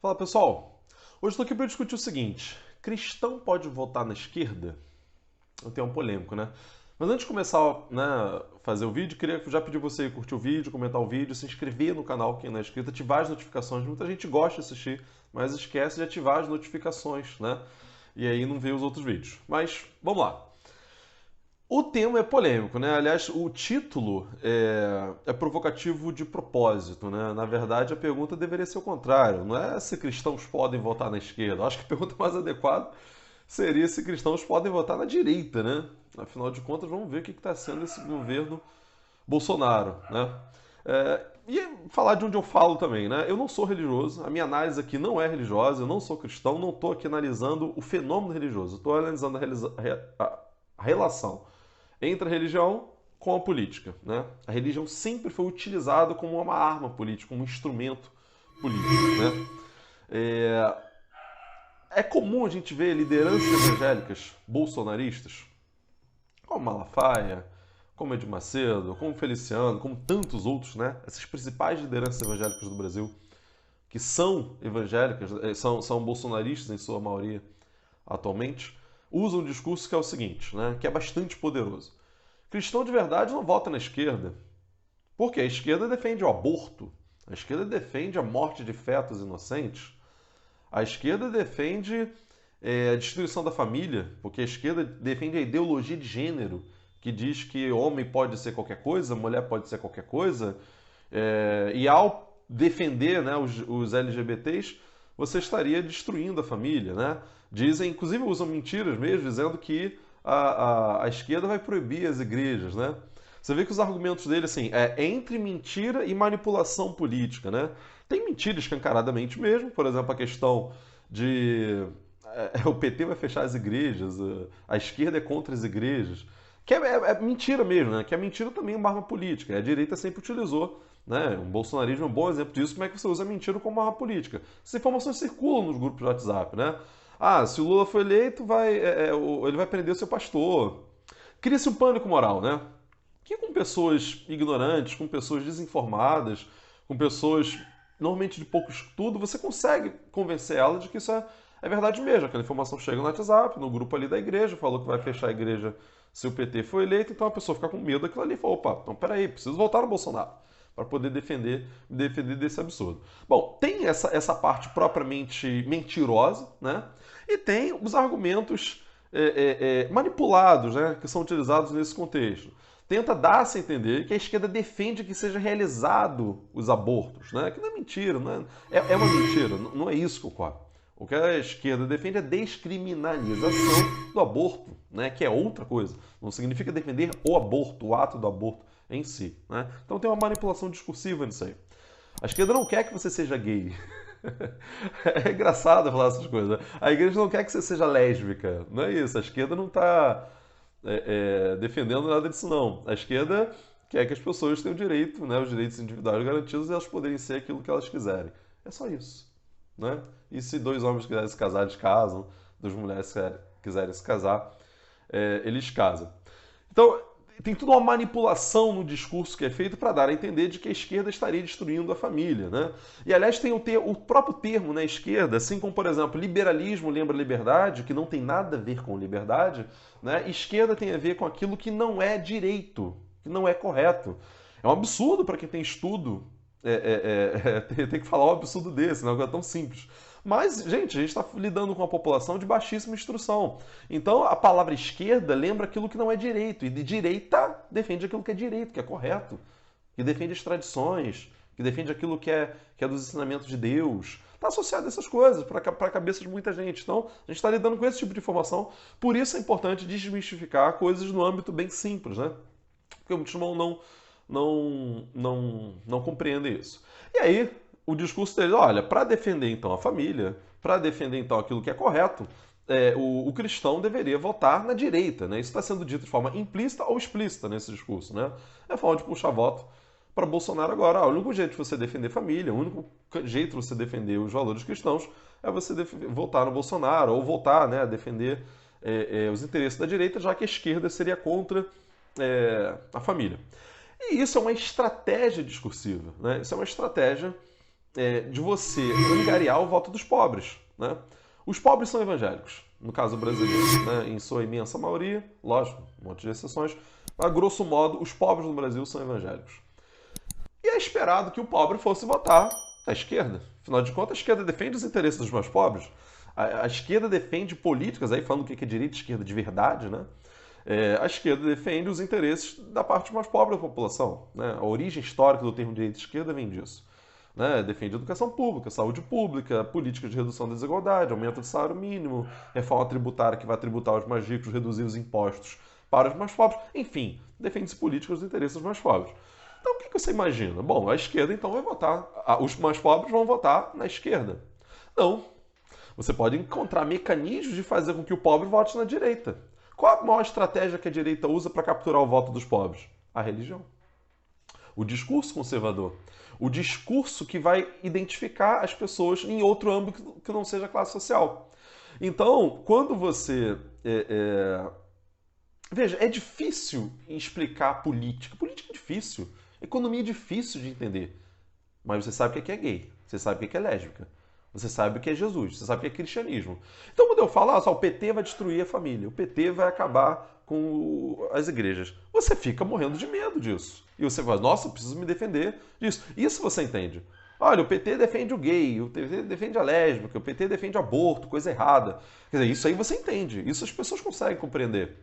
Fala pessoal, hoje estou aqui para discutir o seguinte: cristão pode votar na esquerda? É um tema polêmico, né? Mas antes de começar, né, fazer o vídeo, queria já pedir você curtir o vídeo, comentar o vídeo, se inscrever no canal quem não é inscrito, ativar as notificações. Muita gente gosta de assistir, mas esquece de ativar as notificações, né? E aí não vê os outros vídeos. Mas vamos lá. O tema é polêmico, né? Aliás, o título é provocativo de propósito, né? Na verdade, a pergunta deveria ser o contrário. Não é se cristãos podem votar na esquerda. Eu acho que a pergunta mais adequada seria se cristãos podem votar na direita, né? Afinal de contas, vamos ver o que está sendo esse governo Bolsonaro, né? E falar de onde eu falo também, né? Eu não sou religioso, a minha análise aqui não é religiosa, eu não sou cristão, não estou aqui analisando o fenômeno religioso, estou analisando a relação entre a religião com a política. Né? A religião sempre foi utilizada como uma arma política, como um instrumento político. Né? É comum a gente ver lideranças evangélicas bolsonaristas, como Malafaia, como Edir Macedo, como Feliciano, como tantos outros, né? Essas principais lideranças evangélicas do Brasil, que são evangélicas, são bolsonaristas em sua maioria atualmente, usam um discurso que é o seguinte, né? Que é bastante poderoso. Cristão de verdade não vota na esquerda. Porque a esquerda defende o aborto, a esquerda defende a morte de fetos inocentes, a esquerda defende a destruição da família, porque a esquerda defende a ideologia de gênero, que diz que homem pode ser qualquer coisa, mulher pode ser qualquer coisa, e ao defender, né, os LGBTs, você estaria destruindo a família. Né? Dizem, inclusive usam mentiras mesmo, dizendo que a esquerda vai proibir as igrejas. Né? Você vê que os argumentos dele assim, é entre mentira e manipulação política. Né? Tem mentira escancaradamente mesmo, por exemplo, a questão de o PT vai fechar as igrejas, a esquerda é contra as igrejas. Que é mentira mesmo, né? Que a mentira também é uma arma política. A direita sempre utilizou, né? O bolsonarismo é um bom exemplo disso, como é que você usa a mentira como arma política. Essas informações circulam nos grupos de WhatsApp, né? Ah, se o Lula for eleito, ele vai prender o seu pastor. Cria-se um pânico moral, né? Que com pessoas ignorantes, com pessoas desinformadas, com pessoas normalmente de pouco estudo, você consegue convencer ela de que isso é verdade mesmo. Aquela informação chega no WhatsApp, no grupo ali da igreja, falou que vai fechar a igreja se o PT for eleito, então a pessoa fica com medo daquilo ali e fala, opa, então peraí, preciso voltar no Bolsonaro para poder defender desse absurdo. Bom, tem essa parte propriamente mentirosa, né? E tem os argumentos manipulados, né? Que são utilizados nesse contexto. Tenta dar-se a entender que a esquerda defende que seja realizado os abortos, né? Que não é mentira, é uma mentira, não é isso que ocorre. O que a esquerda defende é a descriminalização do aborto, né? Que é outra coisa. Não significa defender o aborto, o ato do aborto em si. Né? Então tem uma manipulação discursiva nisso aí. A esquerda não quer que você seja gay. É engraçado falar essas coisas. A igreja não quer que você seja lésbica. Não é isso. A esquerda não está defendendo nada disso, não. A esquerda quer que as pessoas tenham direito, né, os direitos individuais garantidos e elas poderem ser aquilo que elas quiserem. É só isso. Né? E se dois homens quiserem se casar, eles casam. Duas mulheres quiserem se casar, eles casam. Então, tem toda uma manipulação no discurso que é feito para dar a entender de que a esquerda estaria destruindo a família. Né? E, aliás, tem o próprio termo, né, esquerda, assim como, por exemplo, liberalismo lembra liberdade, que não tem nada a ver com liberdade, né? Esquerda tem a ver com aquilo que não é direito, que não é correto. É um absurdo para quem tem estudo tem que falar um absurdo desse, não é tão simples. Mas, gente, a gente está lidando com uma população de baixíssima instrução. Então, a palavra esquerda lembra aquilo que não é direito. E de direita defende aquilo que é direito, que é correto. Que defende as tradições, que defende aquilo que é dos ensinamentos de Deus. Está associado a essas coisas, para a cabeça de muita gente. Então, a gente está lidando com esse tipo de informação. Por isso é importante desmistificar coisas no âmbito bem simples, né? Porque muitos não compreendem isso. E aí, o discurso deles, olha, para defender então a família, para defender então aquilo que é correto, o cristão deveria votar na direita. Né? Isso está sendo dito de forma implícita ou explícita nesse discurso. Né? É forma de puxar voto para Bolsonaro agora. O único jeito de você defender família, o único jeito de você defender os valores cristãos é você votar no Bolsonaro ou votar, né, a defender os interesses da direita, já que a esquerda seria contra a família. E isso é uma estratégia discursiva. Né? Isso é uma estratégia de você angariar o voto dos pobres, né? Os pobres são evangélicos, no caso brasileiro, né? Em sua imensa maioria, lógico, um monte de exceções, mas, a grosso modo, os pobres no Brasil são evangélicos. E é esperado que o pobre fosse votar à esquerda. Afinal de contas, a esquerda defende os interesses dos mais pobres. A esquerda defende políticas, aí falando o que é direita e esquerda de verdade, né? A esquerda defende os interesses da parte mais pobre da população. Né? A origem histórica do termo direita e esquerda vem disso. Né? Defende educação pública, saúde pública, políticas de redução da desigualdade, aumento do salário mínimo, reforma tributária que vai tributar os mais ricos, reduzir os impostos para os mais pobres. Enfim, defende-se políticas dos interesses dos mais pobres. Então, o que você imagina? Bom, a esquerda então vai votar, os mais pobres vão votar na esquerda. Não. Você pode encontrar mecanismos de fazer com que o pobre vote na direita. Qual a maior estratégia que a direita usa para capturar o voto dos pobres? A religião. O discurso conservador. O discurso que vai identificar as pessoas em outro âmbito que não seja a classe social. Então, quando você. Veja, é difícil explicar política. Política é difícil. Economia é difícil de entender. Mas você sabe o que é gay. Você sabe o que é lésbica. Você sabe o que é Jesus. Você sabe o que é cristianismo. Então, quando eu falo, o PT vai destruir a família. O PT vai acabar com as igrejas. Você fica morrendo de medo disso. E você fala, nossa, eu preciso me defender disso. Isso você entende. Olha, o PT defende o gay, o PT defende a lésbica, o PT defende aborto, coisa errada. Quer dizer, isso aí você entende. Isso as pessoas conseguem compreender.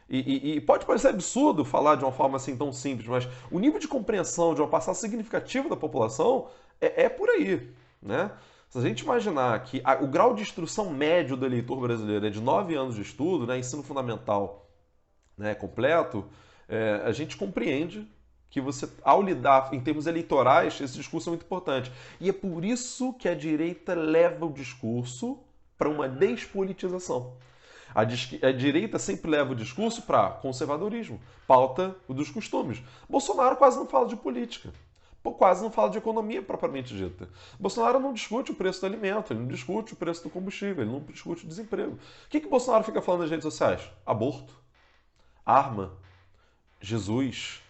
E pode parecer absurdo falar de uma forma assim tão simples, mas o nível de compreensão de uma parcela significativa da população é por aí, né? Se a gente imaginar que o grau de instrução médio do eleitor brasileiro é de 9 anos de estudo, né, ensino fundamental, né, completo, a gente compreende que você, ao lidar em termos eleitorais, esse discurso é muito importante. E é por isso que a direita leva o discurso para uma despolitização. A direita sempre leva o discurso para conservadorismo, pauta dos costumes. Bolsonaro quase não fala de política, quase não fala de economia propriamente dita. Bolsonaro não discute o preço do alimento, ele não discute o preço do combustível, ele não discute o desemprego. O que Bolsonaro fica falando nas redes sociais? Aborto, arma, Jesus,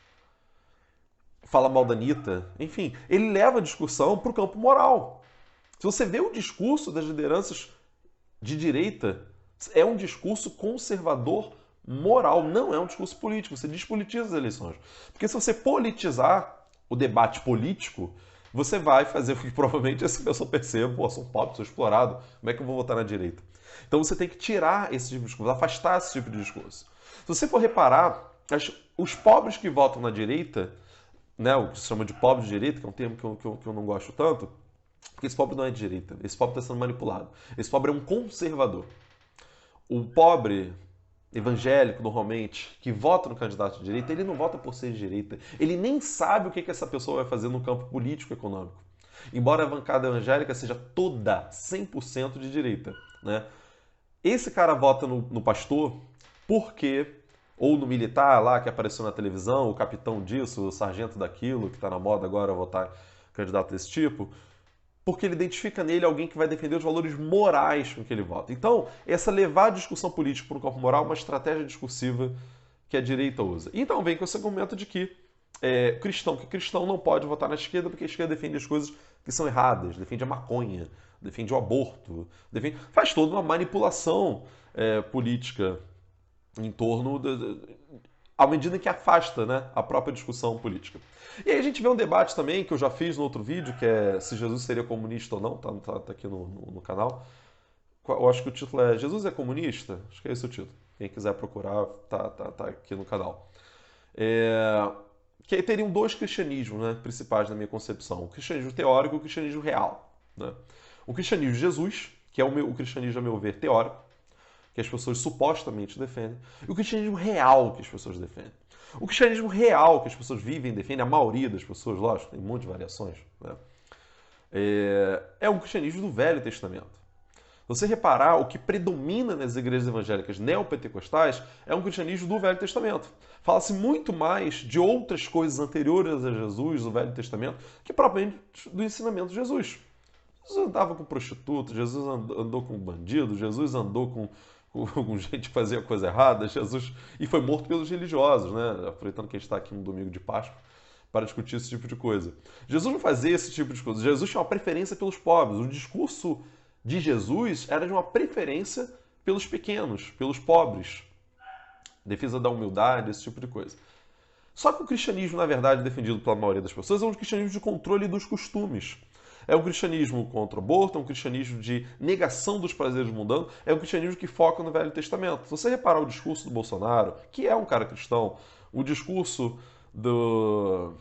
fala mal da Anitta, enfim, ele leva a discussão para o campo moral. Se você vê o discurso das lideranças de direita, é um discurso conservador moral, não é um discurso político. Você despolitiza as eleições. Porque se você politizar o debate político, você vai fazer com que provavelmente essa pessoa perceba, pô, sou pobre, sou explorado, como é que eu vou votar na direita? Então você tem que tirar esse tipo de discurso, afastar esse tipo de discurso. Se você for reparar, os pobres que votam na direita, né, o que se chama de pobre de direita, que é um termo que eu não gosto tanto, porque esse pobre não é de direita, esse pobre está sendo manipulado. Esse pobre é um conservador. O pobre evangélico, normalmente, que vota no candidato de direita, ele não vota por ser de direita. Ele nem sabe o que essa pessoa vai fazer no campo político e econômico. Embora a bancada evangélica seja toda 100% de direita. Né? Esse cara vota no pastor porque, ou no militar lá que apareceu na televisão, o capitão disso, o sargento daquilo, que está na moda agora votar candidato desse tipo, porque ele identifica nele alguém que vai defender os valores morais com que ele vota. Então, essa levar a discussão política para o campo moral é uma estratégia discursiva que a direita usa. Então vem com esse argumento de que cristão não pode votar na esquerda porque a esquerda defende as coisas que são erradas, defende a maconha, defende o aborto, faz toda uma manipulação política em torno à medida que afasta, né, a própria discussão política. E aí a gente vê um debate também, que eu já fiz no outro vídeo, que é se Jesus seria comunista ou não, tá aqui no canal. Eu acho que o título é Jesus é comunista? Acho que é esse o título. Quem quiser procurar, tá aqui no canal. Que aí teriam dois cristianismos, né, principais na minha concepção. O cristianismo teórico e o cristianismo real. Né? O cristianismo de Jesus, que é o cristianismo, a meu ver, teórico, que as pessoas supostamente defendem, e o cristianismo real que as pessoas defendem. O cristianismo real que as pessoas vivem e defendem, a maioria das pessoas, lógico, tem um monte de variações, né? É o cristianismo do Velho Testamento. Se você reparar, o que predomina nas igrejas evangélicas neopentecostais é um cristianismo do Velho Testamento. Fala-se muito mais de outras coisas anteriores a Jesus, o Velho Testamento, que propriamente do ensinamento de Jesus. Jesus andava com prostitutas, Jesus andou com bandidos, Jesus andou com gente que fazia coisa errada, Jesus e foi morto pelos religiosos, né? Aproveitando que a gente está aqui no domingo de Páscoa, para discutir esse tipo de coisa. Jesus não fazia esse tipo de coisa. Jesus tinha uma preferência pelos pobres. O discurso de Jesus era de uma preferência pelos pequenos, pelos pobres. Defesa da humildade, esse tipo de coisa. Só que o cristianismo, na verdade, defendido pela maioria das pessoas, é um cristianismo de controle dos costumes. É um cristianismo contra o aborto, é um cristianismo de negação dos prazeres mundanos, é um cristianismo que foca no Velho Testamento. Se você reparar o discurso do Bolsonaro, que é um cara cristão, o discurso do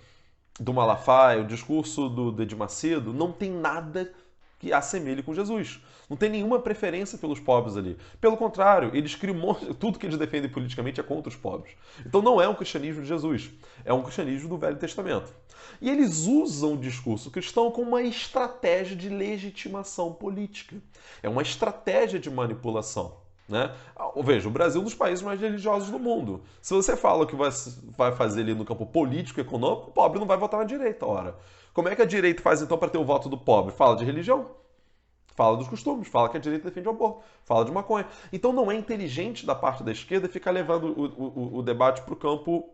Malafaia, o discurso do Edir Macedo, não tem nada que assemelhe com Jesus. Não tem nenhuma preferência pelos pobres ali. Pelo contrário, eles criam tudo que eles defendem politicamente é contra os pobres. Então não é um cristianismo de Jesus, é um cristianismo do Velho Testamento. E eles usam o discurso cristão como uma estratégia de legitimação política. É uma estratégia de manipulação. Né? Veja, o Brasil é um dos países mais religiosos do mundo. Se você fala o que vai fazer ali no campo político e econômico, o pobre não vai votar na direita, ora. Como é que a direita faz então para ter o voto do pobre? Fala de religião, fala dos costumes, fala que a direita defende o aborto, fala de maconha. Então não é inteligente da parte da esquerda ficar levando o debate para o campo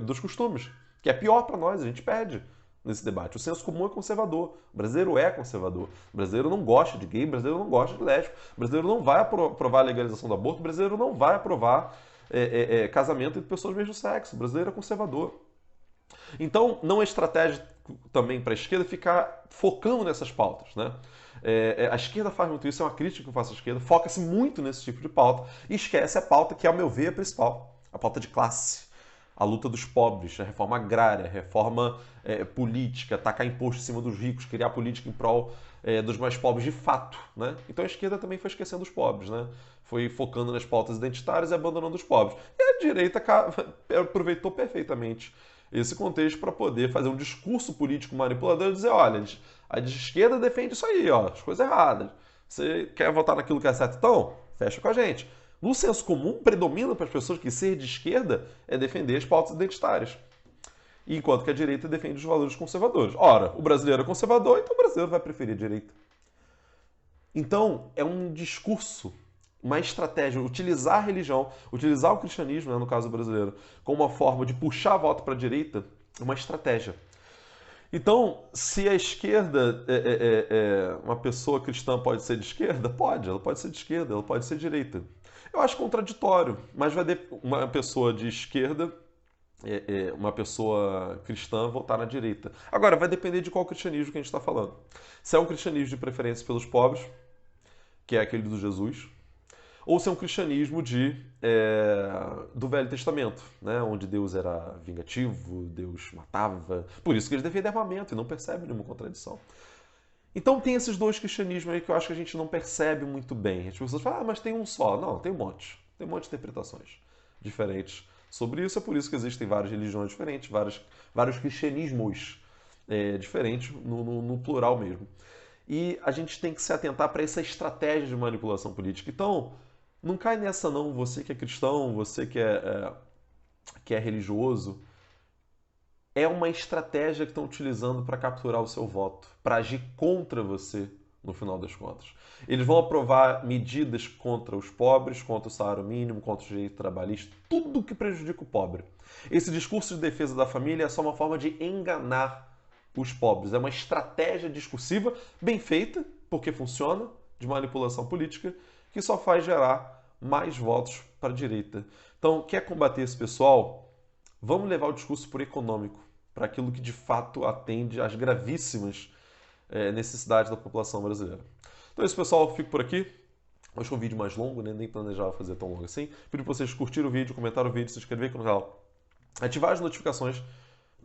dos costumes, que é pior para nós, a gente perde nesse debate. O senso comum é conservador, o brasileiro é conservador, o brasileiro não gosta de gay, o brasileiro não gosta de lésbico, o brasileiro não vai aprovar a legalização do aborto, o brasileiro não vai aprovar casamento entre pessoas do mesmo sexo, o brasileiro é conservador. Então, não é estratégia também para a esquerda ficar focando nessas pautas, né? A esquerda faz muito isso, é uma crítica que eu faço à esquerda, foca-se muito nesse tipo de pauta e esquece a pauta que, ao meu ver, é a principal, a pauta de classe, a luta dos pobres, a reforma agrária, a reforma política, tacar imposto em cima dos ricos, criar política em prol dos mais pobres de fato, né? Então a esquerda também foi esquecendo os pobres, né? Foi focando nas pautas identitárias e abandonando os pobres. E a direita aproveitou perfeitamente esse contexto para poder fazer um discurso político manipulador e dizer, olha, a de esquerda defende isso aí, ó, as coisas erradas. Você quer votar naquilo que é certo, então? Fecha com a gente. No senso comum, predomina para as pessoas que ser de esquerda é defender as pautas identitárias. Enquanto que a direita defende os valores conservadores. Ora, o brasileiro é conservador, então o brasileiro vai preferir a direita. Então, é um discurso, uma estratégia, utilizar a religião, utilizar o cristianismo, né, no caso brasileiro, como uma forma de puxar voto para a direita, uma estratégia. Então, se a esquerda, uma pessoa cristã pode ser de esquerda? Pode, ela pode ser de esquerda, ela pode ser de direita. Eu acho contraditório, mas uma pessoa de esquerda, uma pessoa cristã votar na direita. Agora, vai depender de qual cristianismo que a gente está falando. Se é um cristianismo de preferência pelos pobres, que é aquele do Jesus, ou se é um cristianismo do Velho Testamento, né? Onde Deus era vingativo, Deus matava. Por isso que eles defendem armamento e não percebem nenhuma contradição. Então tem esses dois cristianismos aí que eu acho que a gente não percebe muito bem. As pessoas falam, mas tem um só. Não, tem um monte. Tem um monte de interpretações diferentes sobre isso. É por isso que existem várias religiões diferentes, vários cristianismos diferentes, no plural mesmo. E a gente tem que se atentar para essa estratégia de manipulação política. Então, não cai nessa não, você que é cristão, você que é religioso. É uma estratégia que estão utilizando para capturar o seu voto, para agir contra você no final das contas. Eles vão aprovar medidas contra os pobres, contra o salário mínimo, contra o direito trabalhista, tudo que prejudica o pobre. Esse discurso de defesa da família é só uma forma de enganar os pobres. É uma estratégia discursiva bem feita, porque funciona, de manipulação política, que só faz gerar mais votos para a direita. Então, quer combater esse pessoal? Vamos levar o discurso por econômico, para aquilo que de fato atende às gravíssimas necessidades da população brasileira. Então é isso, pessoal. Eu fico por aqui. Hoje foi um vídeo mais longo, né? Nem planejava fazer tão longo assim. Pedi para vocês curtirem o vídeo, comentar o vídeo, se inscrever aqui no canal, ativar as notificações,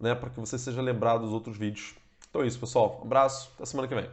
né? Para que você seja lembrado dos outros vídeos. Então é isso, pessoal. Um abraço. Até semana que vem.